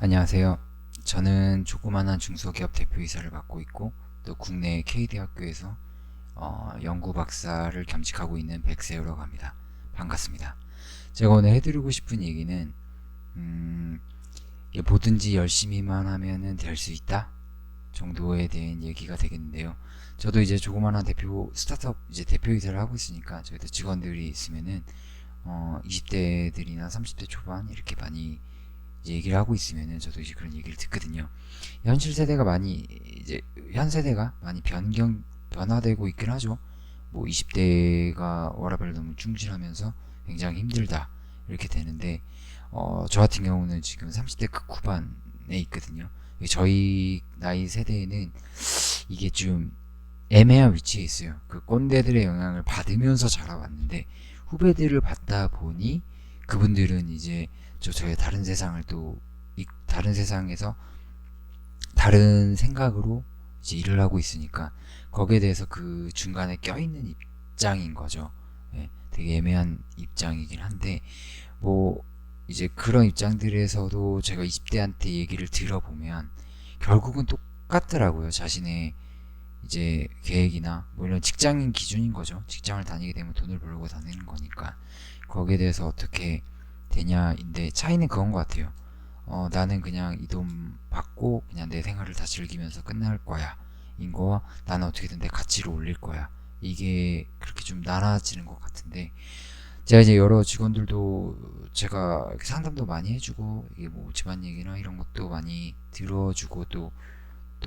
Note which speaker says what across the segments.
Speaker 1: 안녕하세요. 저는 조그마한 중소기업 대표이사를 맡고 있고 또 국내 K대학교에서 연구 박사를 겸직하고 있는 백세우라고 합니다. 반갑습니다. 제가 오늘 해드리고 싶은 얘기는 이게 뭐든지 열심히만 하면은 될 수 있다 정도에 대한 얘기가 되겠는데요. 저도 이제 조그마한 대표 스타트업 이제 대표이사를 하고 있으니까 저희도 직원들이 있으면은 20대들이나 30대 초반 이렇게 많이 이제 얘기를 하고 있으면은 저도 이제 그런 얘기를 듣거든요. 현실 세대가 많이 이제 현 세대가 많이 변화되고 있긴 하죠. 뭐 20대가 워라밸 너무 충실하면서 굉장히 힘들다 이렇게 되는데 저 같은 경우는 지금 30대 후반에 있거든요. 저희 나이 세대에는 이게 좀 애매한 위치에 있어요. 그 꼰대들의 영향을 받으면서 자라왔는데 후배들을 받다 보니 그분들은 이제 저의 다른 세상을 또 다른 세상에서 다른 생각으로 이제 일을 하고 있으니까 거기에 대해서 그 중간에 껴있는 입장인 거죠. 예, 되게 애매한 입장이긴 한데 뭐 이제 그런 입장들에서도 제가 20대한테 얘기를 들어보면 결국은 똑같더라고요. 자신의 이제 계획이나 뭐 이런 직장인 기준인 거죠. 직장을 다니게 되면 돈을 벌고 다니는 거니까 거기에 대해서 어떻게 되냐인데 차이는 그건 것 같아요. 나는 그냥 이 돈 받고 그냥 내 생활을 다 즐기면서 끝날 거야. 인 거와 나는 어떻게든 내 가치를 올릴 거야. 이게 그렇게 좀 나눠지는 것 같은데 제가 이제 여러 직원들도 제가 이렇게 상담도 많이 해주고 이게 뭐 집안 얘기나 이런 것도 많이 들어주고 또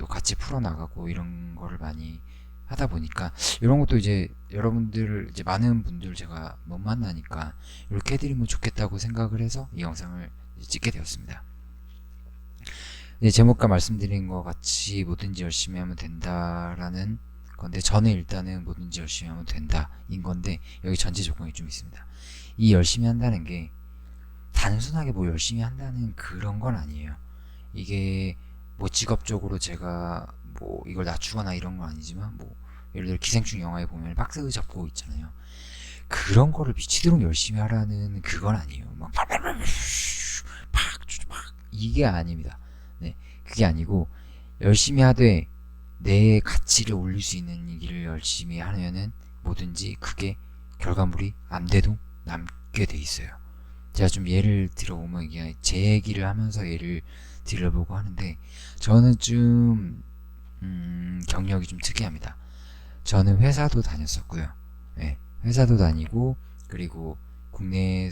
Speaker 1: 같이 풀어나가고 이런 거를 많이 하다 보니까 이런 것도 이제 여러분들 이제 많은 분들 제가 못 만나니까 이렇게 해드리면 좋겠다고 생각을 해서 이 영상을 찍게 되었습니다. 이제 제목과 말씀드린 것 같이 뭐든지 열심히 하면 된다라는 건데 저는 일단은 뭐든지 열심히 하면 된다인 건데 여기 전제 조건이 좀 있습니다. 이 열심히 한다는 게 단순하게 뭐 열심히 한다는 그런 건 아니에요. 이게 뭐 직업적으로 제가 뭐 이걸 낮추거나 이런 건 아니지만 뭐 예를 들어 기생충 영화에 보면 박스 잡고 있잖아요. 그런 거를 미치도록 열심히 하라는 그건 아니에요. 막 팍팍팍 이게 아닙니다. 네, 그게 아니고 열심히 하되 내 가치를 올릴 수 있는 일을 열심히 하면은 뭐든지 그게 결과물이 안 돼도 남게 돼 있어요. 제가 좀 예를 들어보면 이게 제 얘기를 하면서 예를 들어보고 하는데 저는 좀 경력이 좀 특이합니다. 저는 회사도 다녔었고요. 네, 회사도 다니고 그리고 국내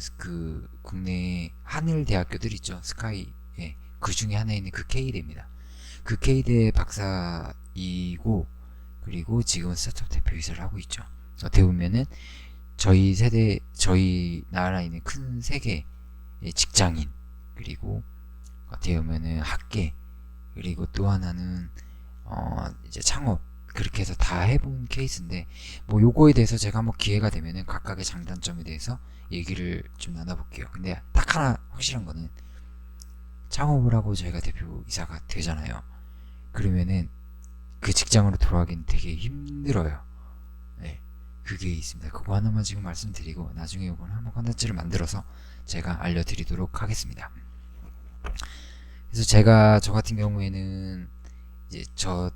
Speaker 1: 하늘 대학교들 있죠. 스카이 예, 그 중에 하나에 있는 그 K대입니다. 그 K대 박사이고 그리고 지금은 스타트업 대표이사를 하고 있죠. 어떻게 보면은 저희 나라에 있는 큰 세계의 직장인 그리고 어떻게 보면은 학계 그리고 또 하나는 이제 창업 그렇게 해서 다 해본 케이스인데 뭐 요거에 대해서 제가 한번 기회가 되면은 각각의 장단점에 대해서 얘기를 좀 나눠볼게요. 근데 딱 하나 확실한 거는 창업을 하고 저희가 대표이사가 되잖아요. 그러면은 그 직장으로 돌아가긴 되게 힘들어요. 네, 그게 있습니다. 그거 하나만 지금 말씀드리고 나중에 이거는 한번 컨텐츠를 만들어서 제가 알려드리도록 하겠습니다. 그래서 제가 저 같은 경우에는 이제 저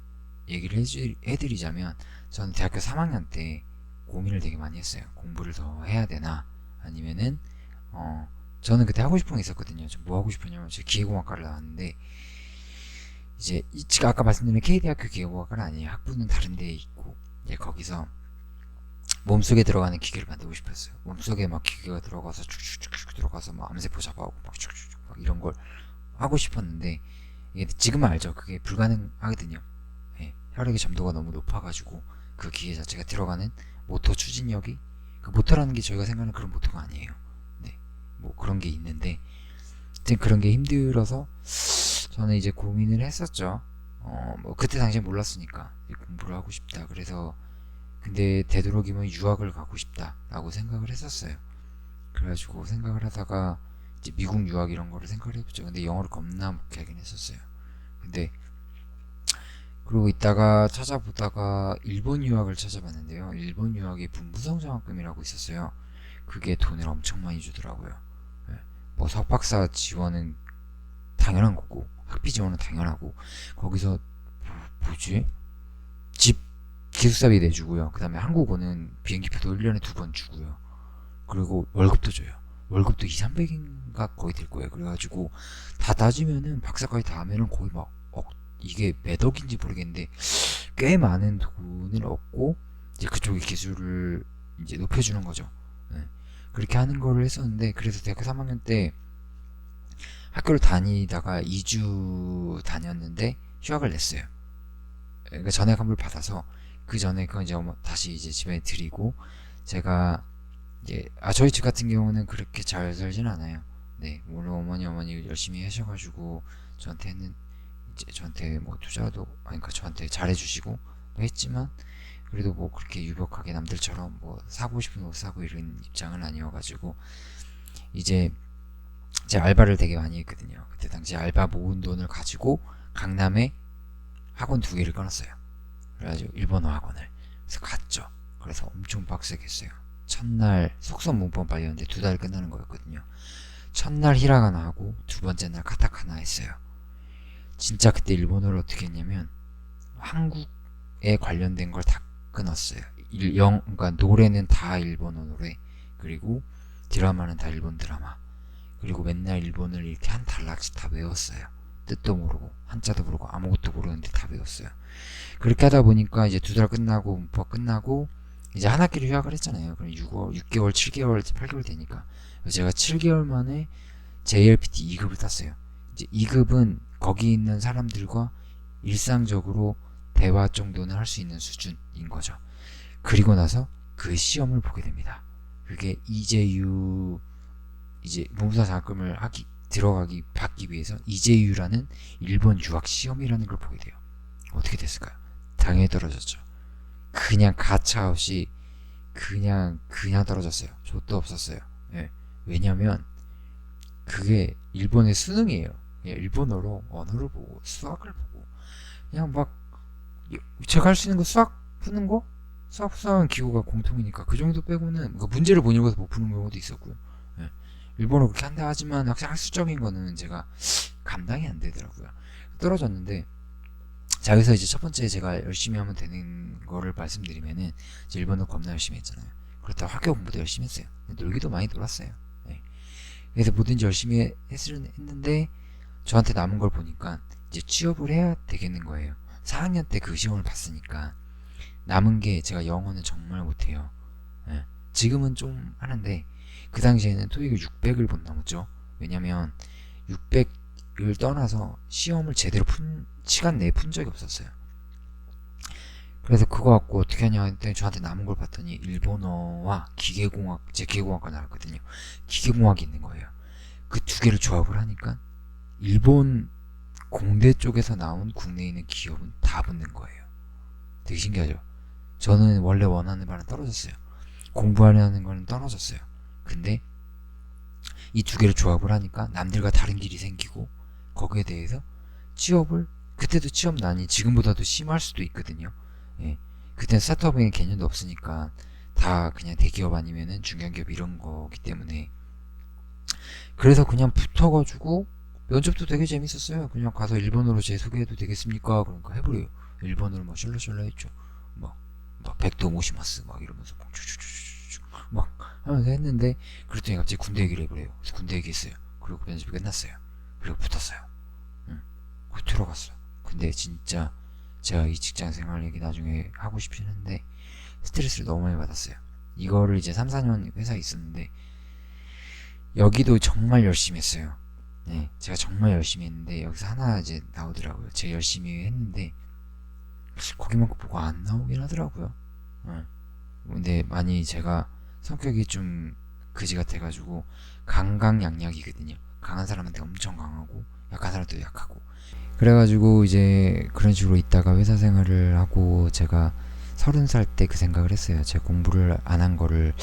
Speaker 1: 얘기를 해드리자면 저는 대학교 3학년 때 고민을 되게 많이 했어요. 공부를 더 해야 되나 아니면은 저는 그때 하고 싶은 게 있었거든요. 저 뭐 하고 싶었냐면 저 기계공학과를 나왔는데 이제 제가 아까 말씀드린 K대학교 기계공학과는 아니에요. 학부는 다른 데에 있고 이제 거기서 몸속에 들어가는 기계를 만들고 싶었어요. 몸속에 막 기계가 들어가서 쭉쭉쭉 들어가서 막 암세포 잡아오고 막 쭉쭉쭉 막 이런 걸 하고 싶었는데 이게 지금은 알죠. 그게 불가능하거든요. 예, 혈액의 점도가 너무 높아가지고 그 기계 자체가 들어가는 모터 추진력이 그 모터라는 게 저희가 생각하는 그런 모터가 아니에요. 네, 뭐 그런 게 있는데 하여튼 그런 게 힘들어서 저는 이제 고민을 했었죠. 뭐 그때 당시에 몰랐으니까 공부를 하고 싶다. 그래서 근데 되도록이면 유학을 가고 싶다라고 생각을 했었어요. 그래가지고 생각을 하다가 이제 미국 유학 이런 거를 생각을 해봤죠. 근데 영어를 겁나 못하긴 했었어요. 근데 그러고 있다가 찾아보다가 일본 유학을 찾아봤는데요. 일본 유학이 분부성장학금이라고 있었어요. 그게 돈을 엄청 많이 주더라고요. 예. 뭐 석박사 지원은 당연한 거고, 학비 지원은 당연하고, 거기서 뭐지? 집 기숙사비 내주고요. 그 다음에 한국어는 비행기표도 1년에 2번 주고요. 그리고 월급도 줘요. 월급도 2,300인가 거의 될 거예요. 그래가지고 다 따지면은 박사까지 다 하면은 거의 막 이게 몇 억인지 모르겠는데 꽤 많은 돈을 얻고 이제 그쪽의 기술을 이제 높여주는 거죠. 네. 그렇게 하는 거를 했었는데, 그래서 대학교 3학년 때 학교를 다니다가 2주 다녔는데 휴학을 냈어요. 그러니까 전액 환불 받아서 그 전에 그건 이제 다시 이제 집에 드리고, 제가 이제 저희 집 같은 경우는 그렇게 잘 살진 않아요. 네, 물론 어머니 열심히 하셔가지고 저한테는 이제 저한테 뭐 투자도 그러니까 저한테 잘해주시고 했지만, 그래도 뭐 그렇게 유력하게 남들처럼 뭐 사고 싶은 옷 사고 이런 입장은 아니어가지고 이제 제가 알바를 되게 많이 했거든요. 그때 당시 알바 모은 돈을 가지고 강남에 학원 2개를 끊었어요. 그래가지고 일본어 학원을 그래서 갔죠. 그래서 엄청 빡세게 했어요. 첫날 속성 문법 발리였는데 2달 끝나는 거였거든요. 첫날 히라가나 하고 두 번째 날 카타카나 했어요. 진짜 그때 일본어를 어떻게 했냐면 한국에 관련된 걸 다 끊었어요. 그러니까 노래는 다 일본어 노래, 그리고 드라마는 다 일본 드라마, 그리고 맨날 일본을 이렇게 한 단락씩 다 외웠어요. 뜻도 모르고 한자도 모르고 아무것도 모르는데 다 외웠어요. 그렇게 하다 보니까 이제 2달 끝나고 문법 끝나고 이제 한 학기를 휴학을 했잖아요. 그럼 6개월, 7개월, 8개월 되니까 제가 7개월 만에 JLPT 2급을 땄어요. 이제 2급은 거기 있는 사람들과 일상적으로 대화 정도는 할 수 있는 수준인 거죠. 그리고 나서 그 시험을 보게 됩니다. 그게 이제유, 이제 문부사 장학금을 받기 위해서 이제유라는 일본 유학 시험이라는 걸 보게 돼요. 어떻게 됐을까요? 당연히 떨어졌죠. 그냥 가차 없이 그냥 떨어졌어요. 좆도 없었어요. 예. 왜냐면 그게 일본의 수능이에요. 그냥 일본어로 언어를 보고 수학을 보고 그냥 막 제가 할 수 있는 거 수학 푸는 거? 수학은 기호가 공통이니까 그 정도 빼고는 문제를 못 읽어서 못 푸는 경우도 있었고요. 예. 일본어 그렇게 한다 하지만 학습적인 거는 제가 감당이 안 되더라고요. 떨어졌는데, 자, 여기서 이제 첫 번째 제가 열심히 하면 되는 거를 말씀드리면은, 이제 일본어 겁나 열심히 했잖아요. 그렇다고 학교 공부도 열심히 했어요. 놀기도 많이 놀았어요. 네. 그래서 뭐든지 열심히 했는데, 저한테 남은 걸 보니까 이제 취업을 해야 되겠는 거예요. 4학년 때 그 시험을 봤으니까 남은 게, 제가 영어는 정말 못해요. 네. 지금은 좀 하는데 그 당시에는 토익을 600을 못 넘었죠. 왜냐면 600을 떠나서 시험을 제대로 시간 내에 푼 적이 없었어요. 그래서 그거 갖고 어떻게 하냐 했더니 저한테 남은 걸 봤더니 일본어와 기계공학, 제 기계공학과 나왔거든요. 기계공학이 있는 거예요. 그 2개를 조합을 하니까 일본 공대 쪽에서 나온 국내에 있는 기업은 다 붙는 거예요. 되게 신기하죠. 저는 원래 원하는 바는 떨어졌어요. 공부하려는 거는 떨어졌어요. 근데 이 2개를 조합을 하니까 남들과 다른 길이 생기고, 거기에 대해서 취업을, 그때도 취업난이 지금보다도 심할 수도 있거든요. 예. 그때는 스타트업의 개념도 없으니까 다 그냥 대기업 아니면은 중견기업 이런 거기 때문에, 그래서 그냥 붙어가지고 면접도 되게 재밌었어요. 그냥 가서 일본어로 제 소개해도 되겠습니까? 그러니까 해버려요. 일본어로 막 셜라셜라 했죠. 막 백도 모시마스 막 이러면서 막 하면서 했는데, 그랬더니 갑자기 군대 얘기를 해버려요. 그래서 군대 얘기했어요. 그리고 면접이 끝났어요. 그리고 붙었어요. 응. 들어갔어. 근데 진짜 제가 이 직장 생활 얘기 나중에 하고 싶긴 한데 스트레스를 너무 많이 받았어요. 이거를 이제 3, 4년 회사에 있었는데 여기도 정말 열심히 했어요. 네, 제가 정말 열심히 했는데 여기서 하나 이제 나오더라고요. 제가 열심히 했는데 거기만큼 보고 안 나오긴 하더라고요. 네. 근데 많이 제가 성격이 좀 그지 같아가지고 강강약약이거든요. 강한 사람한테 엄청 강하고 약한 사람한테 약하고, 그래가지고 이제 그런 식으로 있다가 회사 생활을 하고 제가 30살 때 그 생각을 했어요. 제가 공부를 안 한 거를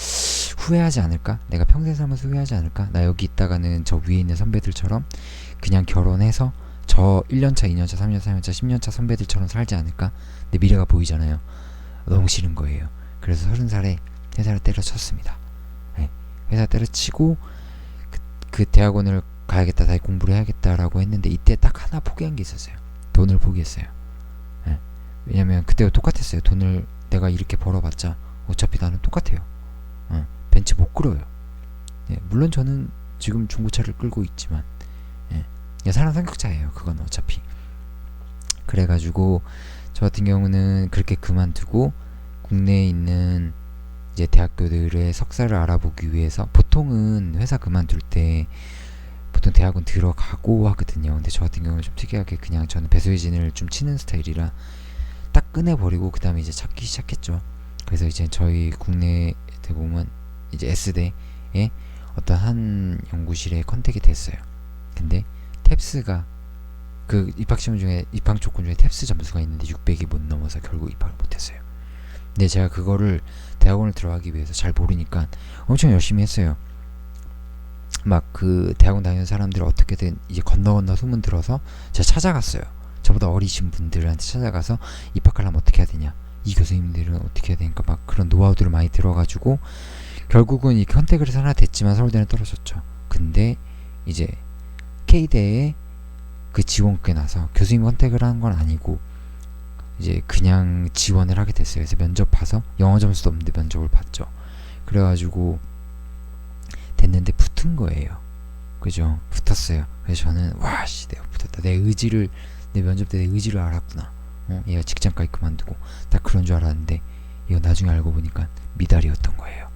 Speaker 1: 후회하지 않을까? 내가 평생 살면서 후회하지 않을까? 나 여기 있다가는 저 위에 있는 선배들처럼 그냥 결혼해서 저 1년차, 2년차, 3년차, 4년차, 10년차 선배들처럼 살지 않을까? 내 미래가 보이잖아요. 너무 싫은 거예요. 그래서 30살에 회사를 때려쳤습니다. 네. 회사 때려치고 그 대학원을 가야겠다, 다시 공부를 해야겠다라고 했는데 이때 딱 하나 포기한 게 있었어요. 돈을 포기했어요. 예. 왜냐면 그때가 똑같았어요. 돈을 내가 이렇게 벌어봤자 어차피 나는 똑같아요. 벤츠 못 끌어요. 예. 물론 저는 지금 중고차를 끌고 있지만 사람 성격차예요. 그건 어차피. 그래가지고 저 같은 경우는 그렇게 그만두고 국내에 있는 이제 대학교들의 석사를 알아보기 위해서, 보통은 회사 그만둘 때 보통 대학원 들어가고 하거든요. 근데 저 같은 경우는 좀 특이하게 그냥 저는 배수진을 좀 치는 스타일이라 딱 꺼내버리고 그 다음에 이제 찾기 시작했죠. 그래서 이제 저희 국내에 보면 이제 S대에 어떤 한 연구실에 컨택이 됐어요. 근데 탭스가 그 입학시험 중에 입학 조건 중에 탭스 점수가 있는데 600이 못 넘어서 결국 입학을 못했어요. 근데 제가 그거를 대학원을 들어가기 위해서 잘 모르니까 엄청 열심히 했어요. 막 그 대학원 다니는 사람들 어떻게든 이제 건너 소문 들어서 제가 찾아갔어요. 저보다 어리신 분들한테 찾아가서 입학하려면 어떻게 해야 되냐, 이 교수님들은 어떻게 해야 되니까 막 그런 노하우들을 많이 들어가지고 결국은 이 컨택을 해서 하나 됐지만 서울대는 떨어졌죠. 근데 이제 K대에 그 지원국에 나서 교수님 컨택을 하는 건 아니고 이제 그냥 지원을 하게 됐어요. 그래서 면접 봐서 영어 점수도 없는데 면접을 봤죠. 그래가지고 됐는데 붙은 거예요. 그죠? 붙었어요. 그래서 저는 와씨 내가 붙었다. 내 의지를, 내 면접 때 내 의지를 알았구나. 얘가 직장까지 그만두고 딱 그런 줄 알았는데 이거 나중에 알고 보니까 미달이었던 거예요.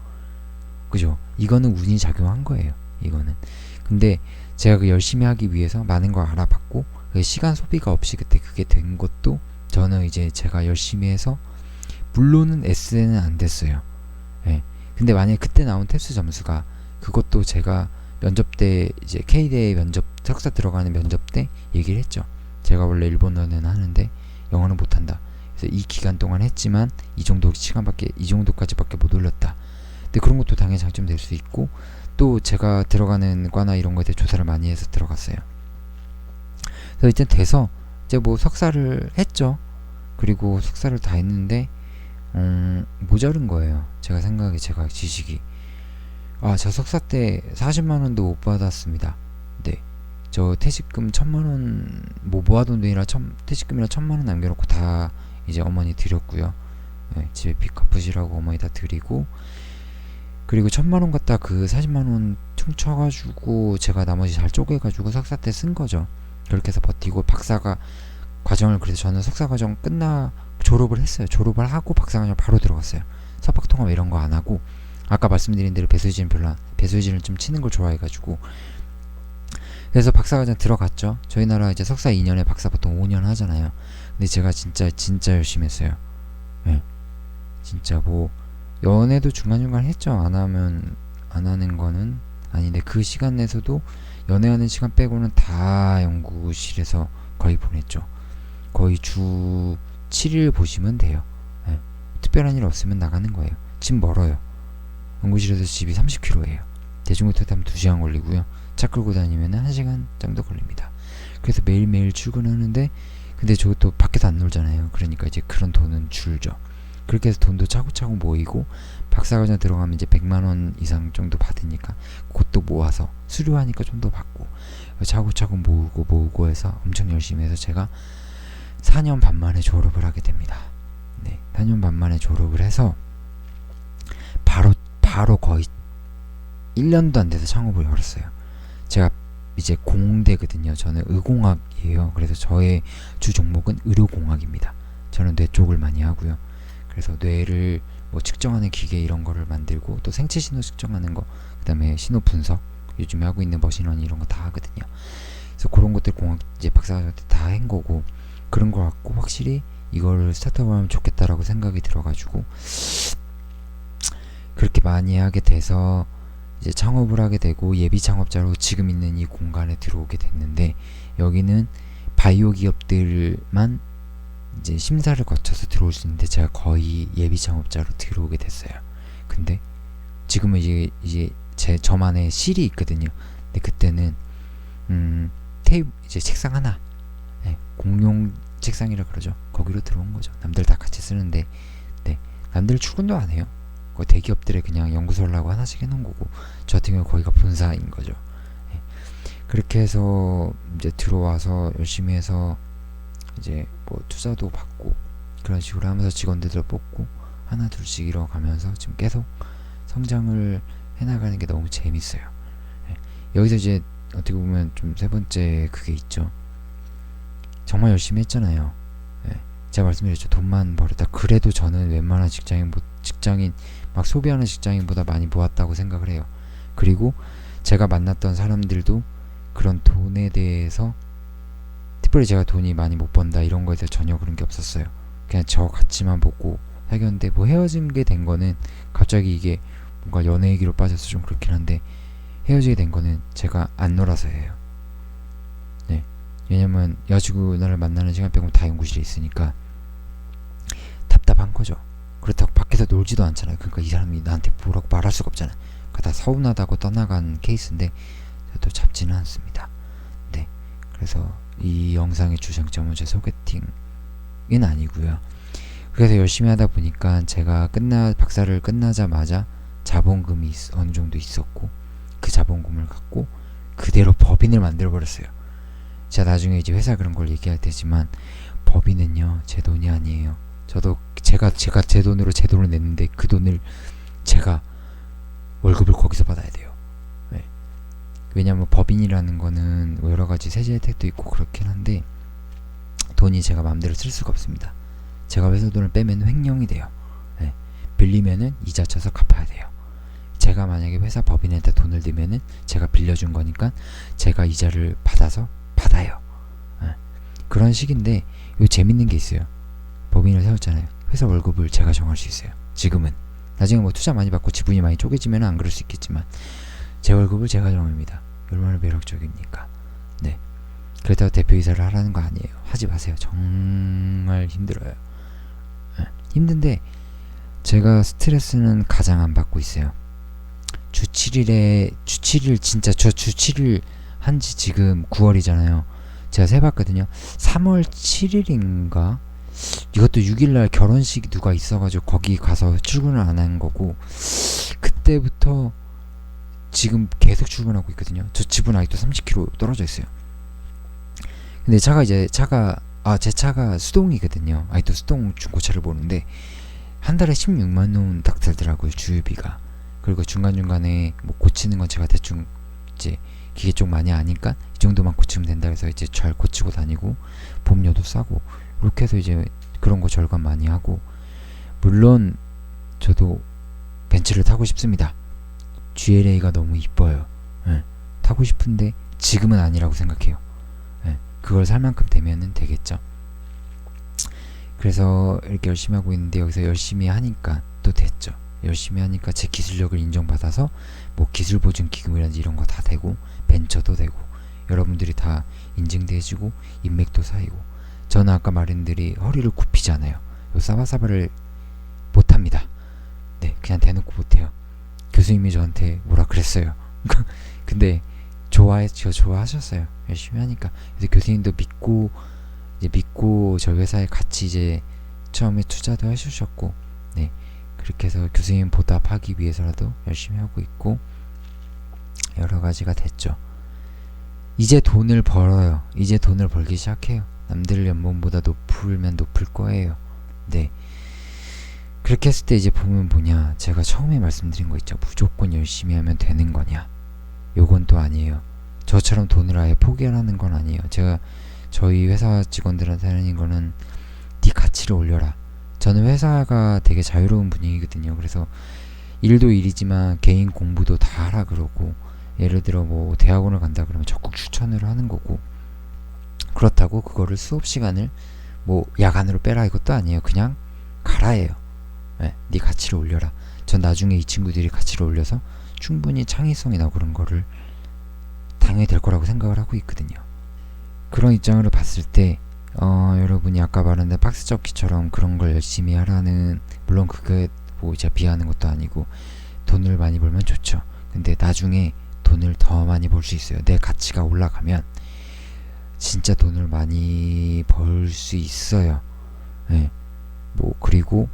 Speaker 1: 그죠? 이거는 운이 작용한 거예요. 이거는. 근데 제가 그 열심히 하기 위해서 많은 걸 알아봤고 그 시간 소비가 없이 그때 그게 된 것도 저는 이제 제가 열심히 해서, 물론은 S는 안 됐어요. 예. 근데 만약에 그때 나온 탭스 점수가, 그것도 제가 면접 때 이제 K대 면접 석사 들어가는 면접 때 얘기를 했죠. 제가 원래 일본어는 하는데 영어는 못한다. 그래서 이 기간 동안 했지만 이 정도까지밖에 못 올렸다. 근데 그런 것도 당연히 장점될 수 있고, 또 제가 들어가는 과나 이런 거에 대해 조사를 많이 해서 들어갔어요. 그래서 이제 돼서 이제 뭐 석사를 했죠. 그리고 석사를 다 했는데 모자른 거예요. 제가 생각에, 제가 지식이. 저 석사 때 40만 원도 못 받았습니다. 네. 저 퇴직금 1000만 원 뭐 모아둔 돈이라 퇴직금이라 1000만 원 남겨놓고 다 이제 어머니 드렸고요. 네, 집에 빚 갚으시라고 어머니 다 드리고, 그리고 1000만 원 갖다 그 40만 원 퉁쳐가지고 제가 나머지 잘 쪼개가지고 석사 때 쓴 거죠. 그렇게 해서 버티고 박사가 과정을, 그래서 저는 석사 과정 졸업을 했어요. 졸업을 하고 박사 과정 바로 들어갔어요. 석박 통합 이런 거 안 하고, 아까 말씀드린 대로 배수진을 좀 치는 걸 좋아해가지고, 그래서 박사 과정 들어갔죠. 저희 나라 이제 석사 2년에 박사 보통 5년 하잖아요. 근데 제가 진짜 열심히 했어요. 네. 진짜 뭐 연애도 중간중간 했죠. 안 하는 거는 아닌데 그 시간 내에서도 연애하는 시간 빼고는 다 연구실에서 거의 보냈죠. 거의 주 7일 보시면 돼요. 네. 특별한 일 없으면 나가는 거예요. 집 멀어요. 연구실에서 집이 30km예요. 대중교통 타면 2시간 걸리고요. 차 끌고 다니면 1시간 정도 걸립니다. 그래서 매일매일 출근하는데, 근데 저것도 밖에서 안 놀잖아요. 그러니까 이제 그런 돈은 줄죠. 그렇게 해서 돈도 차곡차곡 모이고, 박사과정 들어가면 이제 100만원 이상 정도 받으니까 그것도 모아서 수료하니까 좀 더 받고, 차곡차곡 모으고 해서 엄청 열심히 해서 제가 4년 반 만에 졸업을 하게 됩니다. 네, 4년 반 만에 졸업을 해서 바로 거의 1년도 안 돼서 창업을 열었어요. 제가 이제 공대거든요. 저는 의공학이에요. 그래서 저의 주 종목은 의료공학입니다. 저는 뇌 쪽을 많이 하고요. 그래서 뇌를 뭐 측정하는 기계 이런 거를 만들고, 또 생체 신호 측정하는 거, 그 다음에 신호 분석, 요즘에 하고 있는 머신러닝 이런 거 다 하거든요. 그래서 그런 것들 공학 이제 박사과정 때 다 한 거고, 그런 거 갖고 확실히 이거를 스타트업 하면 좋겠다라고 생각이 들어가지고 그렇게 많이 하게 돼서 이제 창업을 하게 되고, 예비 창업자로 지금 있는 이 공간에 들어오게 됐는데, 여기는 바이오 기업들만 이제 심사를 거쳐서 들어올 수 있는데 제가 거의 예비 창업자로 들어오게 됐어요. 근데 지금은 이제 저만의 실이 있거든요. 근데 그때는 이제 책상 하나, 네, 공용 책상이라 그러죠. 거기로 들어온 거죠. 남들 다 같이 쓰는데, 네, 남들 출근도 안 해요. 대기업들에 그냥 연구소라고 하나씩 해놓은 거고, 저 같은 경우 거기가 본사인 거죠. 네. 그렇게 해서 이제 들어와서 열심히 해서 이제 뭐 투자도 받고 그런 식으로 하면서 직원들도 뽑고 하나 둘씩 이뤄가면서 지금 계속 성장을 해나가는 게 너무 재밌어요. 예. 여기서 이제 어떻게 보면 좀 세 번째 그게 있죠. 정말 열심히 했잖아요. 예. 제가 말씀드렸죠. 돈만 벌었다. 그래도 저는 웬만한 직장인 막 소비하는 직장인보다 많이 모았다고 생각을 해요. 그리고 제가 만났던 사람들도 그런 돈에 대해서 특별히 제가 돈이 많이 못 번다 이런 거에 대해서 전혀 그런 게 없었어요. 그냥 저 가치만 보고 사귀었는데 뭐 헤어진 게 된 거는 갑자기 이게 뭔가 연애 얘기로 빠져서 좀 그렇긴 한데 헤어지게 된 거는 제가 안 놀아서예요. 네. 왜냐면 여자친구를 만나는 시간 빼고 다 연구실에 있으니까 답답한 거죠. 그렇다고 밖에서 놀지도 않잖아요. 그러니까 이 사람이 나한테 뭐라고 말할 수가 없잖아요. 그러니까 다 서운하다고 떠나간 케이스인데 저도 잡지는 않습니다. 네. 그래서 이 영상의 주장점은 제 소개팅은 아니고요. 그래서 열심히 하다 보니까 제가 박사를 끝나자마자 자본금이 어느 정도 있었고 그 자본금을 갖고 그대로 법인을 만들어 버렸어요. 제가 나중에 이제 회사 그런 걸 얘기할 테지만 법인은요 제 돈이 아니에요. 저도 제가 제 돈으로 제 돈을 냈는데 그 돈을 제가 월급을 거기서 받아야 돼요. 네. 왜냐면 법인이라는 거는 여러 가지 세제 혜택도 있고 그렇긴 한데 돈이 제가 마음대로 쓸 수가 없습니다. 제가 회사 돈을 빼면 횡령이 돼요. 네. 빌리면은 이자 쳐서 갚아야 돼요. 제가 만약에 회사 법인에다 돈을 넣으면은 제가 빌려준 거니까 제가 이자를 받아요. 네. 그런 식인데 요 재밌는 게 있어요. 법인을 세웠잖아요. 회사 월급을 제가 정할 수 있어요. 지금은. 나중에 뭐 투자 많이 받고 지분이 많이 쪼개지면 안 그럴 수 있겠지만 제 월급을 제가 정합니다. 얼마나 매력적입니까? 네. 그렇다고 대표이사를 하라는 거 아니에요. 하지 마세요. 정말 힘들어요. 네. 힘든데 제가 스트레스는 가장 안 받고 있어요. 주 7일 진짜 저 주 7일 한지 지금 9월이잖아요. 제가 세봤거든요. 3월 7일인가? 이것도 6일날 결혼식이 누가 있어가지고 거기 가서 출근을 안 한 거고 그때부터 지금 계속 출근하고 있거든요. 저 집은 아직도 30km 떨어져 있어요. 근데 제 차가 수동이거든요. 아직도 수동 중고차를 보는데 한 달에 16만원 딱 들더라고요. 주유비가. 그리고 중간중간에 뭐 고치는 건 제가 대충 이제 기계 쪽 많이 아니까 이 정도만 고치면 된다 해서 이제 잘 고치고 다니고 보험료도 싸고 이렇게 해서 이제 그런 거 절감 많이 하고 물론 저도 벤츠를 타고 싶습니다. GLA가 너무 이뻐요. 네. 타고 싶은데 지금은 아니라고 생각해요. 네. 그걸 살 만큼 되면은 되겠죠. 그래서 이렇게 열심히 하고 있는데 여기서 열심히 하니까 또 됐죠. 열심히 하니까 제 기술력을 인정받아서 뭐 기술보증기금이라든지 이런 거 다 되고 벤처도 되고 여러분들이 다 인증도 해주고 인맥도 쌓이고 저는 아까 말인들이 허리를 굽히잖아요. 요 사바사바를 못합니다. 네, 그냥 대놓고 못해요. 교수님이 저한테 뭐라 그랬어요. 근데 좋아하셨어요. 열심히 하니까. 그래서 교수님도 믿고 저희 회사에 같이 이제 처음에 투자도 해주셨고, 네, 그렇게 해서 교수님 보답하기 위해서라도 열심히 하고 있고 여러 가지가 됐죠. 이제 돈을 벌어요. 이제 돈을 벌기 시작해요. 남들 연봉보다 높으면 높을 거예요. 네. 그렇게 했을 때 이제 보면 뭐냐, 제가 처음에 말씀드린 거 있죠. 무조건 열심히 하면 되는 거냐. 요건 또 아니에요. 저처럼 돈을 아예 포기하라는 건 아니에요. 제가 저희 회사 직원들한테 하는 거는 네 가치를 올려라. 저는 회사가 되게 자유로운 분위기거든요. 그래서 일도 일이지만 개인 공부도 다 하라 그러고, 예를 들어 뭐 대학원을 간다 그러면 적극 추천을 하는 거고, 그렇다고 그거를 수업 시간을 뭐 야간으로 빼라 이것도 아니에요. 그냥 가라예요. 네 가치를 올려라. 전 나중에 이 친구들이 가치를 올려서 충분히 창의성이나 그런 거를 당연히 될 거라고 생각을 하고 있거든요. 그런 입장으로 봤을 때 여러분이 아까 말한 박스접기처럼 그런 걸 열심히 하라는, 물론 그게 뭐 제가 비하하는 것도 아니고 돈을 많이 벌면 좋죠. 근데 나중에 돈을 더 많이 벌 수 있어요. 내 가치가 올라가면 진짜 돈을 많이 벌 수 있어요. 네. 뭐 그리고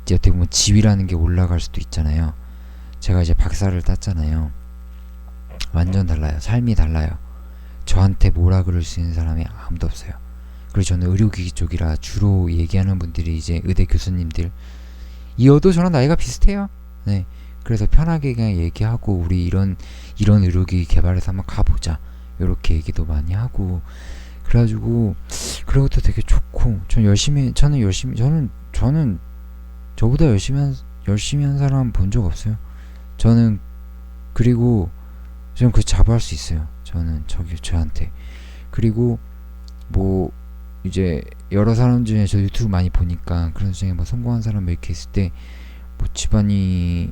Speaker 1: 이제 어떻게 보면 지위라는 게 올라갈 수도 있잖아요. 제가 이제 박사를 땄잖아요. 완전 달라요. 삶이 달라요. 저한테 뭐라 그럴 수 있는 사람이 아무도 없어요. 그리고 저는 의료기기 쪽이라 주로 얘기하는 분들이 이제 의대 교수님들, 이어도 저랑 나이가 비슷해요. 네. 그래서 편하게 그냥 얘기하고 우리 이런 의료기기 개발해서 한번 가보자, 이렇게 얘기도 많이 하고, 그래가지고 그것도 되게 좋고, 저는 저보다 열심히 한 사람 본 적 없어요. 저는, 그리고 저는 그 자부할 수 있어요. 저는 저한테. 그리고 뭐 이제 여러 사람 중에 저 유튜브 많이 보니까 그런 중에 뭐 성공한 사람 이렇게 있을 때 뭐 집안이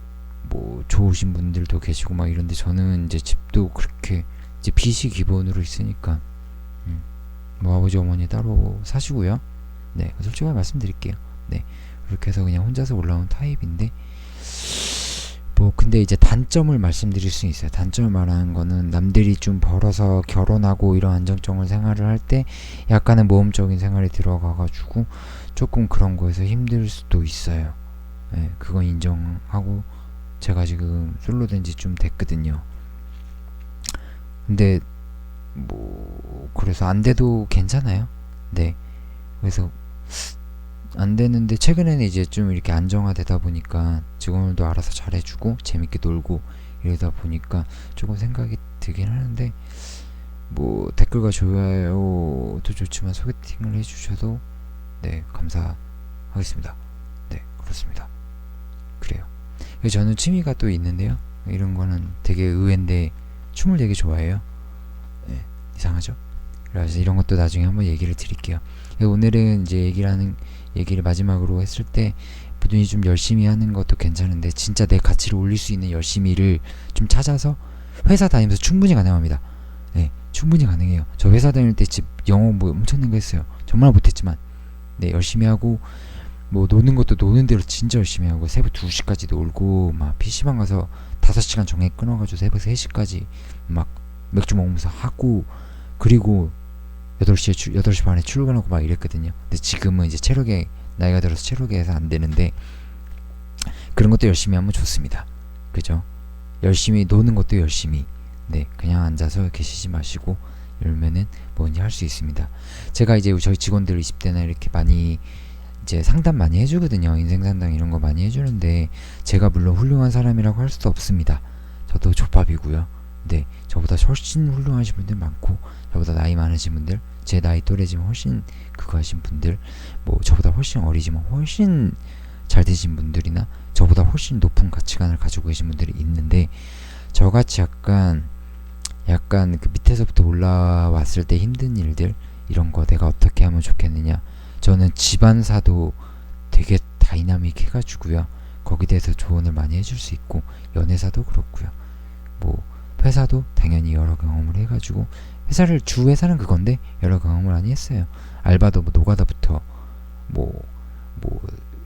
Speaker 1: 뭐 좋으신 분들도 계시고 막 이런데, 저는 이제 집도 그렇게 이제 빚이 기본으로 있으니까 뭐 아버지 어머니 따로 사시고요. 네, 솔직하게 말씀드릴게요. 네, 그렇게 해서 그냥 혼자서 올라온 타입인데, 뭐 근데 이제 단점을 말씀드릴 수 있어요. 단점을 말하는 거는, 남들이 좀 벌어서 결혼하고 이런 안정적인 생활을 할 때 약간의 모험적인 생활이 들어가가지고 조금 그런 거에서 힘들 수도 있어요. 네, 그건 인정하고, 제가 지금 솔로 된 지 좀 됐거든요. 근데 뭐 그래서 안 돼도 괜찮아요. 네, 그래서 안 되는데, 최근에는 이제 좀 이렇게 안정화되다 보니까 직원들도 알아서 잘해주고 재밌게 놀고 이러다 보니까 조금 생각이 들긴 하는데, 뭐 댓글과 좋아요도 좋지만 소개팅을 해주셔도 네, 감사하겠습니다. 네, 그렇습니다. 그래요. 저는 취미가 또 있는데요. 이런 거는 되게 의외인데, 춤을 되게 좋아해요. 네, 이상하죠? 그래서 이런 것도 나중에 한번 얘기를 드릴게요. 오늘은 이제 얘기를 마지막으로 했을 때, 분이 좀 열심히 하는 것도 괜찮은데, 진짜 내 가치를 올릴 수 있는 열심히를 좀 찾아서 회사 다니면서 충분히 가능합니다. 네, 충분히 가능해요. 저 회사 다닐 때 집 영어 뭐 엄청난 거 했어요. 정말 못했지만 네, 열심히 하고, 뭐 노는 것도 노는 대로 진짜 열심히 하고, 새벽 2시까지 놀고, 막 PC방 가서 5시간 정해 끊어가지고 새벽 3시까지 막 맥주 먹으면서 하고, 그리고 8시 반에 출근하고 막 이랬거든요. 근데 지금은 이제 나이가 들어서 체력에 해서 안 되는데, 그런 것도 열심히 하면 좋습니다. 그죠? 열심히 노는 것도 열심히. 네, 그냥 앉아서 계시지 마시고 이러면은 뭐든지 할 수 있습니다. 제가 이제 저희 직원들 20대나 이렇게 많이 이제 상담 많이 해주거든요. 인생 상담 이런 거 많이 해주는데, 제가 물론 훌륭한 사람이라고 할 수도 없습니다. 저도 족밥이고요. 네, 저보다 훨씬 훌륭하신 분들 많고, 저보다 나이 많으신 분들, 제 나이 또래지만 훨씬 그거 하신 분들, 뭐 저보다 훨씬 어리지만 훨씬 잘 되신 분들이나 저보다 훨씬 높은 가치관을 가지고 계신 분들이 있는데, 저같이 약간 그 밑에서부터 올라왔을 때 힘든 일들, 이런 거 내가 어떻게 하면 좋겠느냐. 저는 집안사도 되게 다이나믹 해가지고요, 거기에 대해서 조언을 많이 해줄 수 있고, 연애사도 그렇고요, 뭐 회사도 당연히 여러 경험을 해가지고, 주 회사는 그건데 여러 경험을 많이 했어요. 알바도 뭐 노가다부터 뭐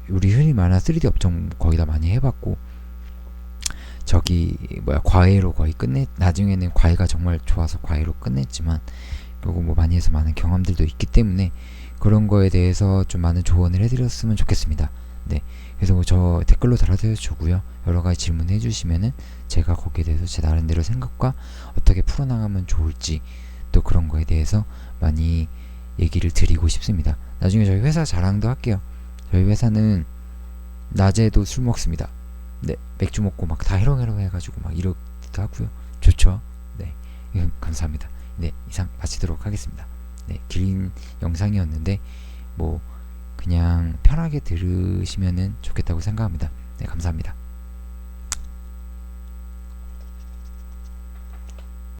Speaker 1: 우리 흔히 말하는 3D 업종 거의 다 많이 해봤고, 과외로 거의 나중에는 과외가 정말 좋아서 과외로 끝냈지만, 그리고 뭐 많이 해서 많은 경험들도 있기 때문에 그런 거에 대해서 좀 많은 조언을 해드렸으면 좋겠습니다. 네, 그래서 뭐 저 댓글로 달아주고요, 여러 가지 질문 해주시면은 제가 거기에 대해서 제 나름대로 생각과 어떻게 풀어나가면 좋을지, 또 그런 거에 대해서 많이 얘기를 드리고 싶습니다. 나중에 저희 회사 자랑도 할게요. 저희 회사는 낮에도 술 먹습니다. 네, 맥주 먹고 막 다 해롱해롱 해가지고 막 이러기도 하고요. 좋죠? 네, 감사합니다. 네, 이상 마치도록 하겠습니다. 네, 긴 영상이었는데 뭐 그냥 편하게 들으시면은 좋겠다고 생각합니다. 네, 감사합니다.